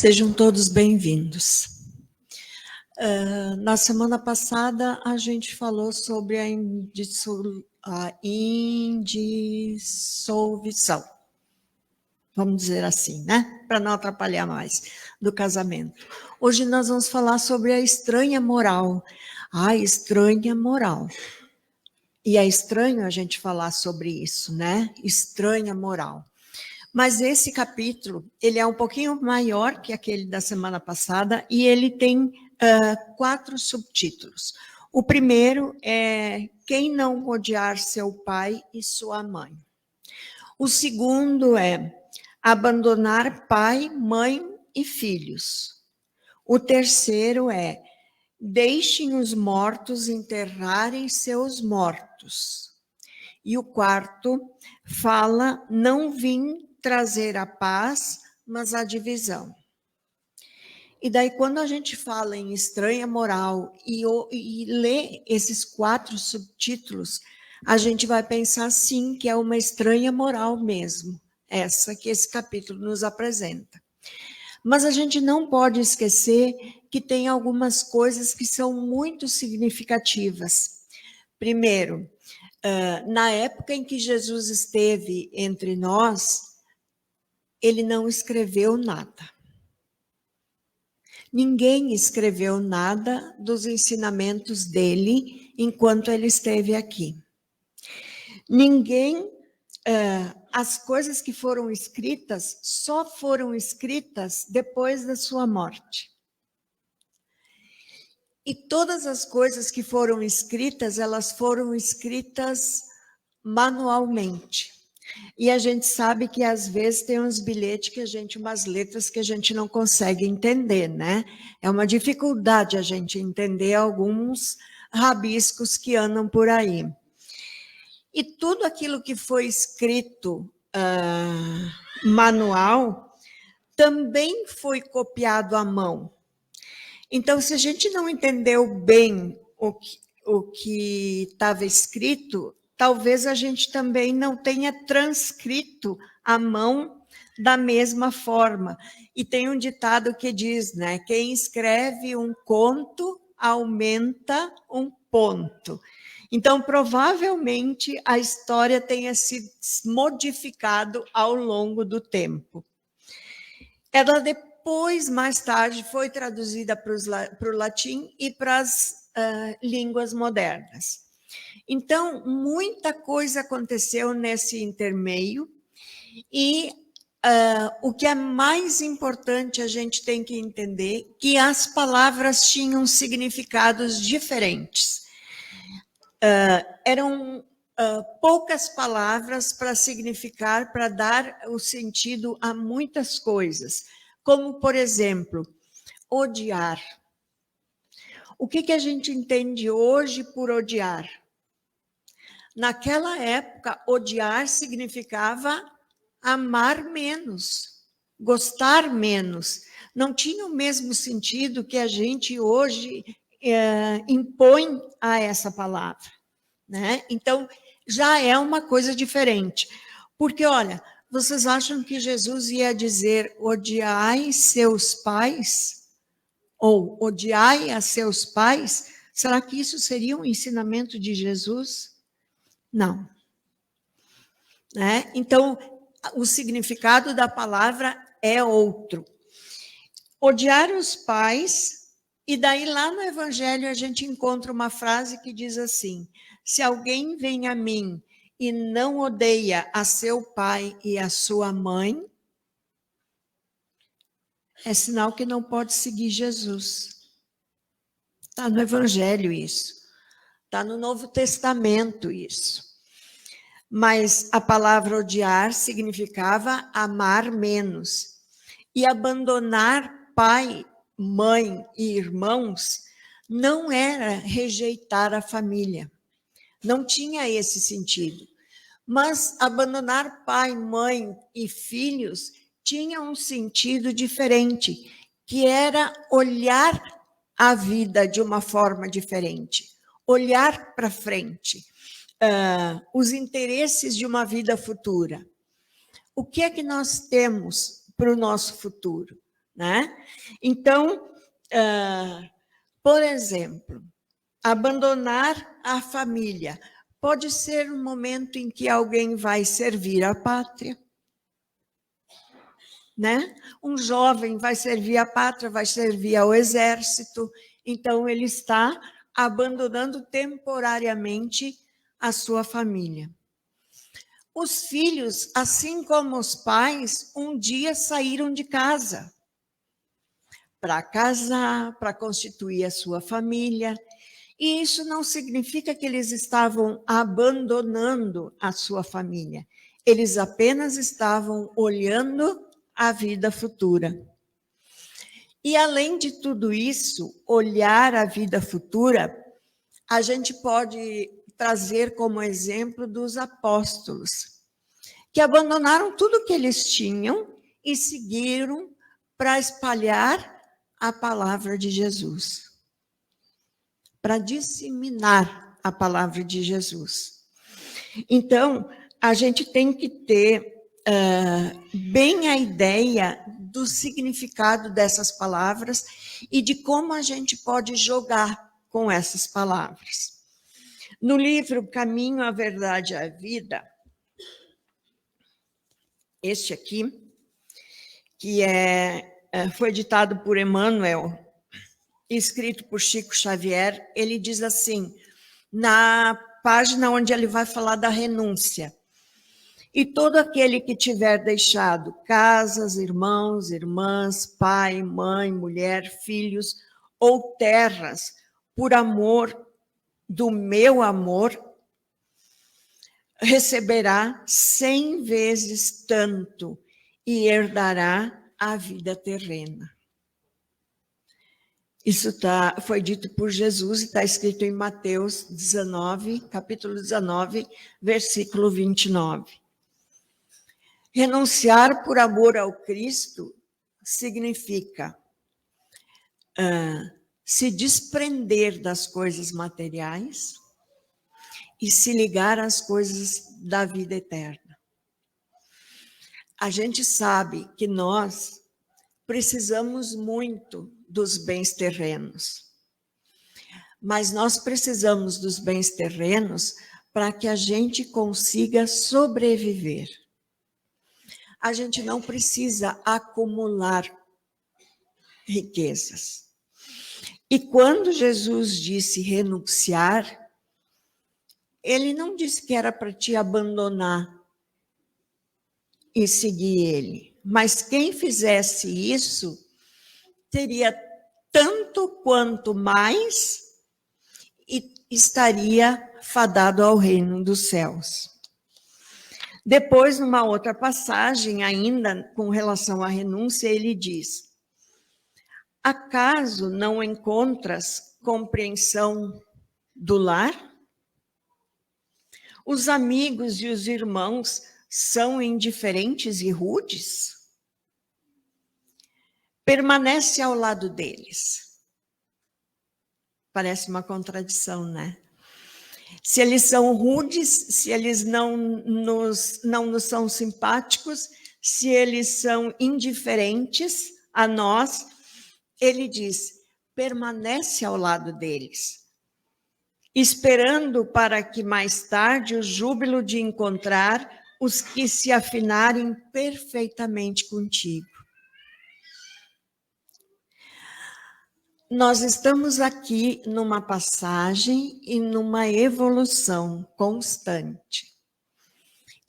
Sejam todos bem-vindos. Na semana passada, a gente falou sobre a indissolução, vamos dizer assim, né? Para não atrapalhar mais, do casamento. Hoje nós vamos falar sobre a estranha moral. A estranha moral. E é estranho a gente falar sobre isso, né? Estranha moral. Mas esse capítulo, ele é um pouquinho maior que aquele da semana passada e ele tem 4 subtítulos. O primeiro é quem não odiar seu pai e sua mãe. O segundo é abandonar pai, mãe e filhos. O terceiro é deixem os mortos enterrarem seus mortos. E o quarto fala não vim trazer a paz, mas a divisão. E daí, quando a gente fala em estranha moral e lê esses 4 subtítulos, a gente vai pensar, sim, que é uma estranha moral mesmo, essa que esse capítulo nos apresenta. Mas a gente não pode esquecer que tem algumas coisas que são muito significativas. Primeiro, na época em que Jesus esteve entre nós, ele não escreveu nada. Ninguém escreveu nada dos ensinamentos dele enquanto ele esteve aqui. As coisas que foram escritas só foram escritas depois da sua morte. E todas as coisas que foram escritas, elas foram escritas manualmente. E a gente sabe que às vezes tem uns bilhetes umas letras que a gente não consegue entender, né? É uma dificuldade a gente entender alguns rabiscos que andam por aí. E tudo aquilo que foi escrito manual também foi copiado à mão. Então, se a gente não entendeu bem o que estava escrito, talvez a gente também não tenha transcrito à mão da mesma forma. E tem um ditado que diz, né? Quem escreve um conto aumenta um ponto. Então, provavelmente, a história tenha se modificado ao longo do tempo. Ela depois, mais tarde, foi traduzida para o latim e para as línguas modernas. Então, muita coisa aconteceu nesse intermeio e o que é mais importante a gente tem que entender que as palavras tinham significados diferentes. Eram poucas palavras para significar, para dar o sentido a muitas coisas, como, por exemplo, odiar. O que a gente entende hoje por odiar? Naquela época, odiar significava amar menos, gostar menos. Não tinha o mesmo sentido que a gente hoje impõe a essa palavra, né? Então, já é uma coisa diferente. Porque, olha, vocês acham que Jesus ia dizer odiai seus pais? Ou odiai a seus pais? Será que isso seria um ensinamento de Jesus? Não. Né? Então, o significado da palavra é outro. Odiar os pais, e daí lá no Evangelho a gente encontra uma frase que diz assim: se alguém vem a mim e não odeia a seu pai e a sua mãe, é sinal que não pode seguir Jesus. Está no Evangelho isso. Está no Novo Testamento isso. Mas a palavra odiar significava amar menos. E abandonar pai, mãe e irmãos não era rejeitar a família. Não tinha esse sentido. Mas abandonar pai, mãe e filhos tinha um sentido diferente, que era olhar a vida de uma forma diferente, olhar para frente, os interesses de uma vida futura. O que é que nós temos para o nosso futuro? né? Então, por exemplo, abandonar a família pode ser um momento em que alguém vai servir a pátria, né? Um jovem vai servir a pátria, vai servir ao exército, então ele está abandonando temporariamente a sua família. Os filhos, assim como os pais, um dia saíram de casa para casar, para constituir a sua família, e isso não significa que eles estavam abandonando a sua família, eles apenas estavam olhando a vida futura. E além de tudo isso, olhar a vida futura, a gente pode trazer como exemplo dos apóstolos, que abandonaram tudo que eles tinham e seguiram para espalhar a palavra de Jesus, para disseminar a palavra de Jesus. Então, a gente tem que ter bem a ideia do significado dessas palavras e de como a gente pode jogar com essas palavras. No livro Caminho, a Verdade e a Vida, este aqui, que foi ditado por Emmanuel, escrito por Chico Xavier, ele diz assim, na página onde ele vai falar da renúncia: e todo aquele que tiver deixado casas, irmãos, irmãs, pai, mãe, mulher, filhos ou terras, por amor do meu amor, receberá 100 vezes tanto e herdará a vida terrena. Isso foi dito por Jesus e está escrito em Mateus 19, capítulo 19, versículo 29. Renunciar por amor ao Cristo significa se desprender das coisas materiais e se ligar às coisas da vida eterna. A gente sabe que nós precisamos muito dos bens terrenos, mas nós precisamos dos bens terrenos para que a gente consiga sobreviver. A gente não precisa acumular riquezas. E quando Jesus disse renunciar, ele não disse que era para te abandonar e seguir ele, mas quem fizesse isso teria tanto quanto mais e estaria fadado ao reino dos céus. Depois, numa outra passagem, ainda com relação à renúncia, ele diz: acaso não encontras compreensão do lar? Os amigos e os irmãos são indiferentes e rudes? Permanece ao lado deles. Parece uma contradição, né? Se eles são rudes, se eles não nos são simpáticos, se eles são indiferentes a nós, ele diz, permanece ao lado deles, esperando para que mais tarde o júbilo de encontrar os que se afinarem perfeitamente contigo. Nós estamos aqui numa passagem e numa evolução constante.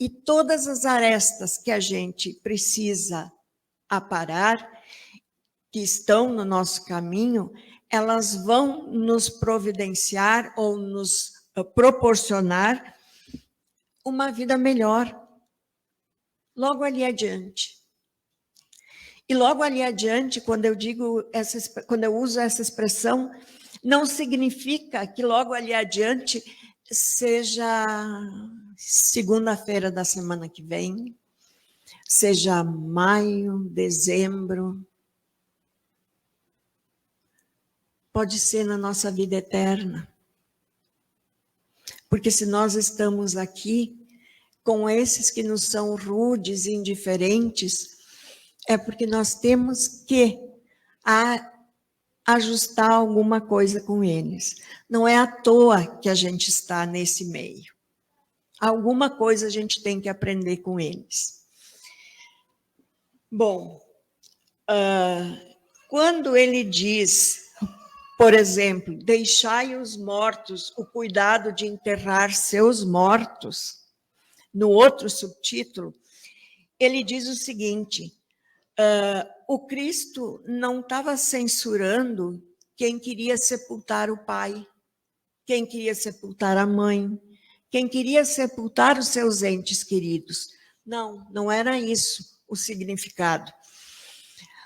E todas as arestas que a gente precisa aparar, que estão no nosso caminho, elas vão nos providenciar ou nos proporcionar uma vida melhor logo ali adiante. E logo ali adiante, quando eu uso essa expressão, não significa que logo ali adiante seja segunda-feira da semana que vem, seja maio, dezembro. Pode ser na nossa vida eterna. Porque se nós estamos aqui com esses que nos são rudes e indiferentes, é porque nós temos que ajustar alguma coisa com eles. Não é à toa que a gente está nesse meio. Alguma coisa a gente tem que aprender com eles. Bom, quando ele diz, por exemplo, deixai os mortos o cuidado de enterrar seus mortos, no outro subtítulo, ele diz o seguinte, o Cristo não estava censurando quem queria sepultar o pai, quem queria sepultar a mãe, quem queria sepultar os seus entes queridos. Não, não era isso o significado.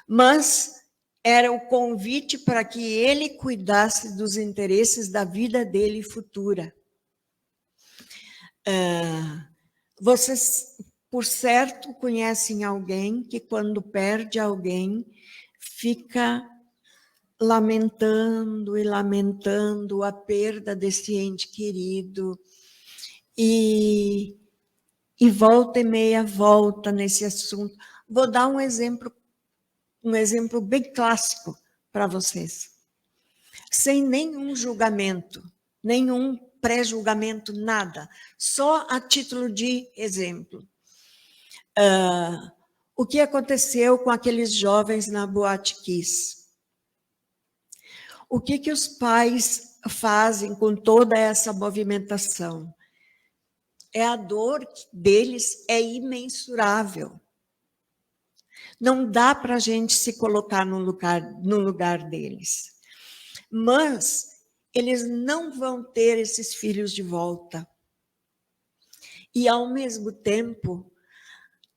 Mas era o convite para que ele cuidasse dos interesses da vida dele futura. Vocês, por certo, conhecem alguém que, quando perde alguém, fica lamentando e lamentando a perda desse ente querido, e volta e meia volta nesse assunto. Vou dar um exemplo bem clássico para vocês, sem nenhum julgamento, nenhum pré-julgamento, nada, só a título de exemplo. O que aconteceu com aqueles jovens na Boate Kiss? O que os pais fazem com toda essa movimentação? A dor deles é imensurável. Não dá para a gente se colocar no lugar deles. Mas eles não vão ter esses filhos de volta. E, ao mesmo tempo,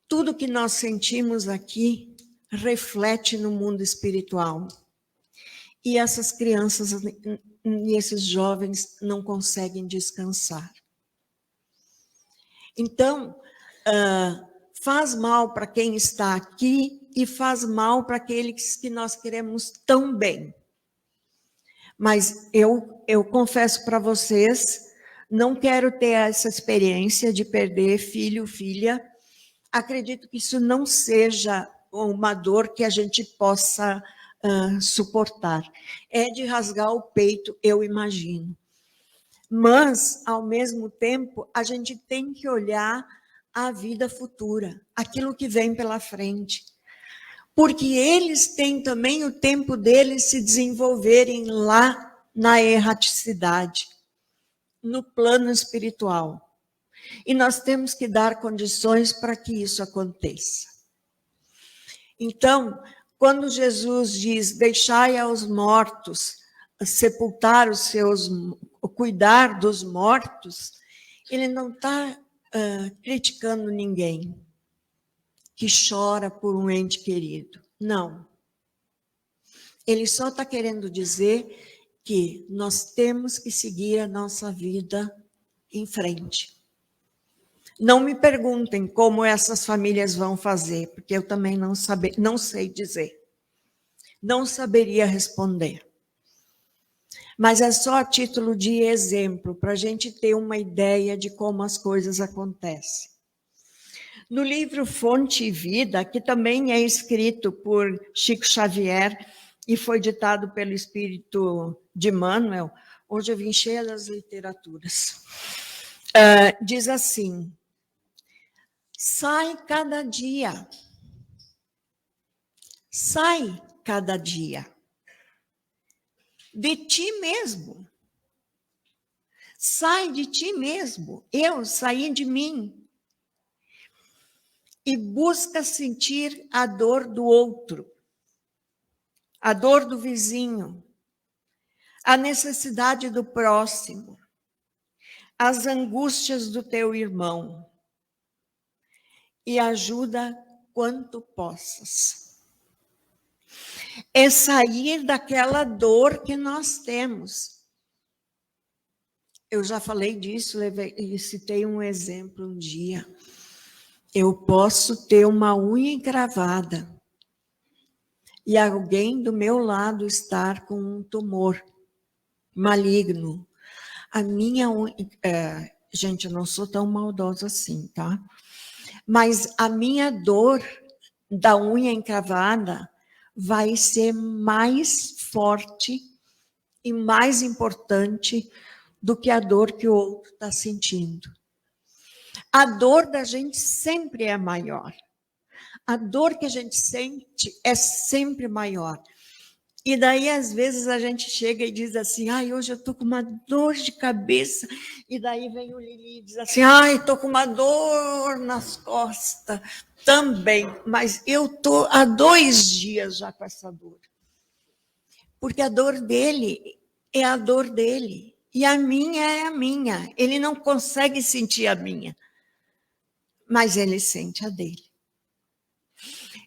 tudo que nós sentimos aqui reflete no mundo espiritual. E essas crianças e esses jovens não conseguem descansar. Então, faz mal para quem está aqui e faz mal para aqueles que nós queremos tão bem. Mas eu confesso para vocês, não quero ter essa experiência de perder filho, filha. Acredito que isso não seja uma dor que a gente possa suportar. É de rasgar o peito, eu imagino. Mas, ao mesmo tempo, a gente tem que olhar a vida futura, aquilo que vem pela frente. Porque eles têm também o tempo deles se desenvolverem lá na erraticidade, no plano espiritual. E nós temos que dar condições para que isso aconteça. Então, quando Jesus diz, deixai aos mortos sepultar os seus, cuidar dos mortos, ele não está criticando ninguém que chora por um ente querido. Não. Ele só está querendo dizer que nós temos que seguir a nossa vida em frente. Não me perguntem como essas famílias vão fazer, porque eu também não sei dizer. Não saberia responder. Mas é só a título de exemplo, para a gente ter uma ideia de como as coisas acontecem. No livro Fonte e Vida, que também é escrito por Chico Xavier e foi ditado pelo espírito de Emmanuel, hoje eu vim cheia das literaturas, diz assim, sai cada dia, de ti mesmo. Sai de ti mesmo. Eu saí de mim. E busca sentir a dor do outro, a dor do vizinho, a necessidade do próximo, as angústias do teu irmão. E ajuda quanto possas. É sair daquela dor que nós temos. Eu já falei disso e citei um exemplo um dia. Eu posso ter uma unha encravada e alguém do meu lado estar com um tumor maligno. A minha unha... gente, eu não sou tão maldosa assim, tá? Mas a minha dor da unha encravada vai ser mais forte e mais importante do que a dor que o outro está sentindo. A dor da gente sempre é maior. A dor que a gente sente é sempre maior. E daí, às vezes, a gente chega e diz assim, ai, hoje eu estou com uma dor de cabeça. E daí vem o Lili e diz assim, ai, estou com uma dor nas costas também. Mas eu estou há 2 dias já com essa dor. Porque a dor dele é a dor dele. E a minha é a minha. Ele não consegue sentir a minha. Mas ele sente a dele.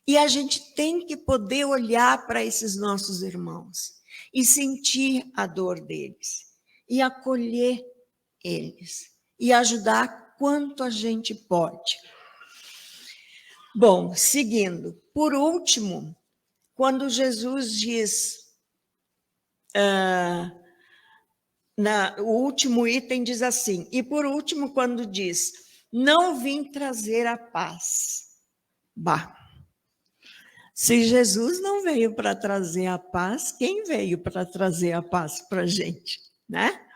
E a gente tem que poder olhar para esses nossos irmãos e sentir a dor deles, e acolher eles, e ajudar quanto a gente pode. Bom, seguindo. Por último, quando Jesus diz, o último item diz assim, e por último, quando diz, não vim trazer a paz. Bah! Se Jesus não veio para trazer a paz, quem veio para trazer a paz para a gente, né?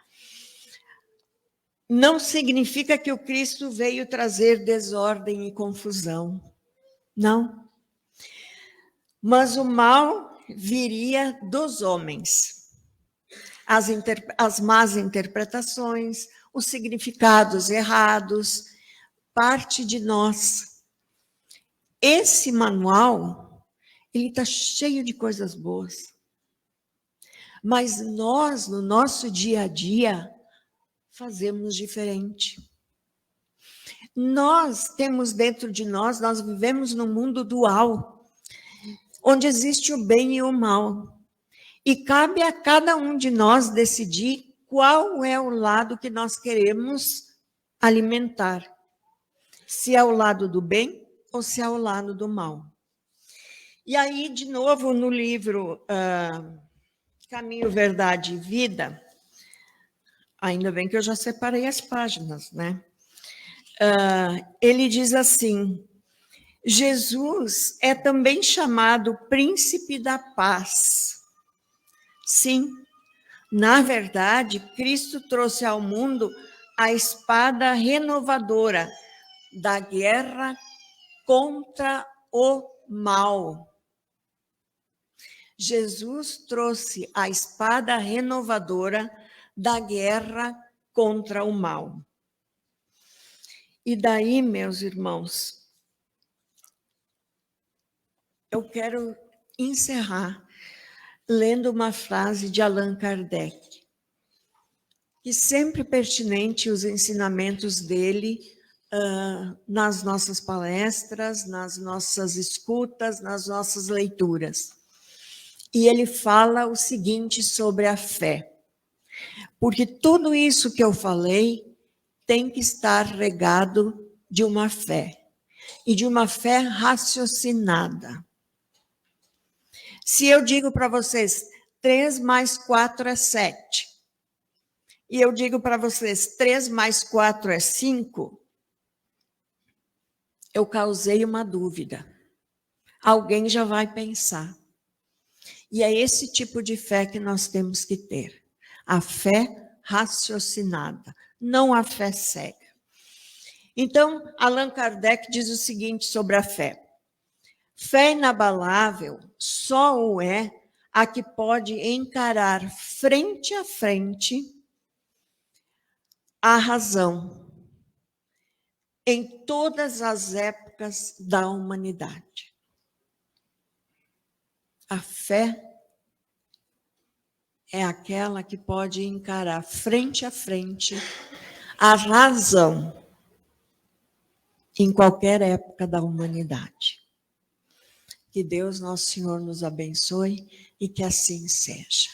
Não significa que o Cristo veio trazer desordem e confusão, não. Mas o mal viria dos homens. As más interpretações, os significados errados, parte de nós. Esse manual, ele está cheio de coisas boas. Mas nós, no nosso dia a dia, fazemos diferente. Nós temos dentro de nós vivemos num mundo dual, onde existe o bem e o mal. E cabe a cada um de nós decidir qual é o lado que nós queremos alimentar. Se é o lado do bem ou se é o lado do mal. E aí, de novo, no livro Caminho, Verdade e Vida, ainda bem que eu já separei as páginas, né? Ele diz assim, Jesus é também chamado Príncipe da Paz. Sim, na verdade, Cristo trouxe ao mundo a espada renovadora da guerra contra o mal. Jesus trouxe a espada renovadora da guerra contra o mal. E daí, meus irmãos, eu quero encerrar lendo uma frase de Allan Kardec, que sempre pertinente os ensinamentos dele nas nossas palestras, nas nossas escutas, nas nossas leituras. E ele fala o seguinte sobre a fé. Porque tudo isso que eu falei tem que estar regado de uma fé. E de uma fé raciocinada. Se eu digo para vocês, 3 mais 4 é 7. E eu digo para vocês, 3 mais 4 é 5. Eu causei uma dúvida. Alguém já vai pensar. E é esse tipo de fé que nós temos que ter. A fé raciocinada, não a fé cega. Então, Allan Kardec diz o seguinte sobre a fé. Fé inabalável só o é a que pode encarar frente a frente a razão em todas as épocas da humanidade. A fé é aquela que pode encarar frente a frente a razão em qualquer época da humanidade. Que Deus, nosso Senhor, nos abençoe e que assim seja.